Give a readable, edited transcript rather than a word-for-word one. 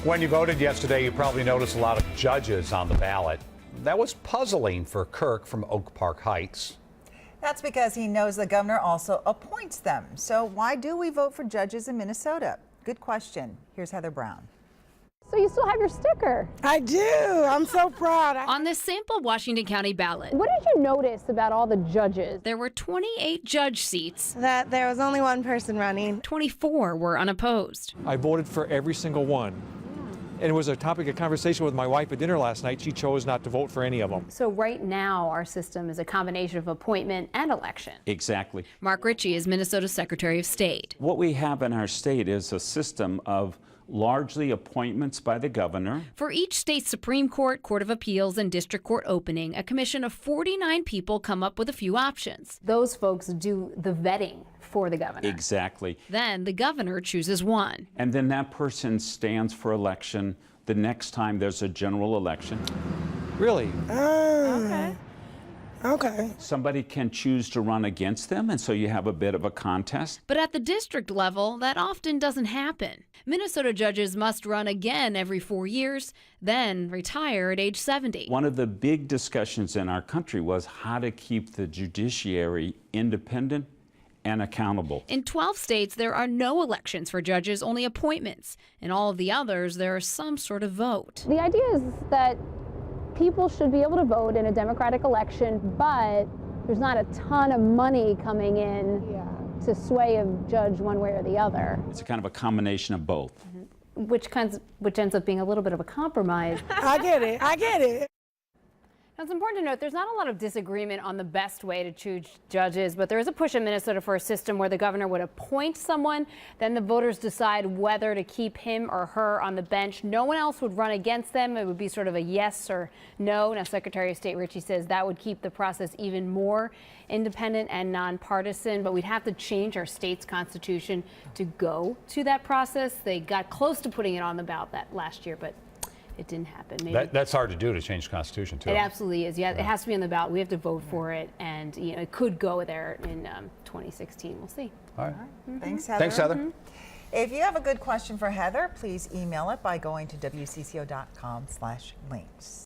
When you voted yesterday, you probably noticed a lot of judges on the ballot. That was puzzling for Kirk from Oak Park Heights. That's because he knows the governor also appoints them. So why do we vote for judges in Minnesota? Good question. Here's Heather Brown. So you still have your sticker? I do. I'm so proud. On this sample Washington County ballot, What did you notice about all the judges? there were 28 judge seats. That there was only one person running. 24 were unopposed. I voted for every single one. And it was a topic of conversation with my wife at dinner last night. She chose not to vote for any of them. So right now our system is a combination of appointment and election. Exactly. Mark Ritchie is Minnesota's Secretary of State. What we have in our state is a system of largely appointments by the governor. For each state Supreme Court, Court of Appeals, and District Court opening, a commission of 49 people come up with a few options. Those folks do the vetting for the governor. Exactly. Then the governor chooses one. And then that person stands for election the next time there's a general election. Really? Okay. Somebody can choose to run against them, and so you have a bit of a contest. But at the district level, that often doesn't happen. Minnesota judges must run again every 4 years, then retire at age 70. One of the big discussions in our country was how to keep the judiciary independent and accountable. In 12 states, there are no elections for judges, only appointments. In all of the others, there is some sort of vote. The idea is that people should be able to vote in a democratic election, but there's not a ton of money coming in to sway a judge one way or the other. It's a kind of a combination of both. Which ends up being a little bit of a compromise. I get it. Now, it's important to note there's not a lot of disagreement on the best way to choose judges, but there is a push in Minnesota for a system where the governor would appoint someone, then the voters decide whether to keep him or her on the bench. No one else would run against them. It would be sort of a yes or no. Now, Secretary of State Ritchie says that would keep the process even more independent and nonpartisan, but we'd have to change our state's constitution to go to that process. They got close to putting it on the ballot that last year, but it didn't happen. That's hard to do, to change the Constitution, too. It absolutely is. Yeah, it has to be on the ballot. We have to vote for it, and it could go there in 2016. We'll see. All right. Thanks, Heather. Thanks, Heather. If you have a good question for Heather, please email it by going to WCCO.com/links.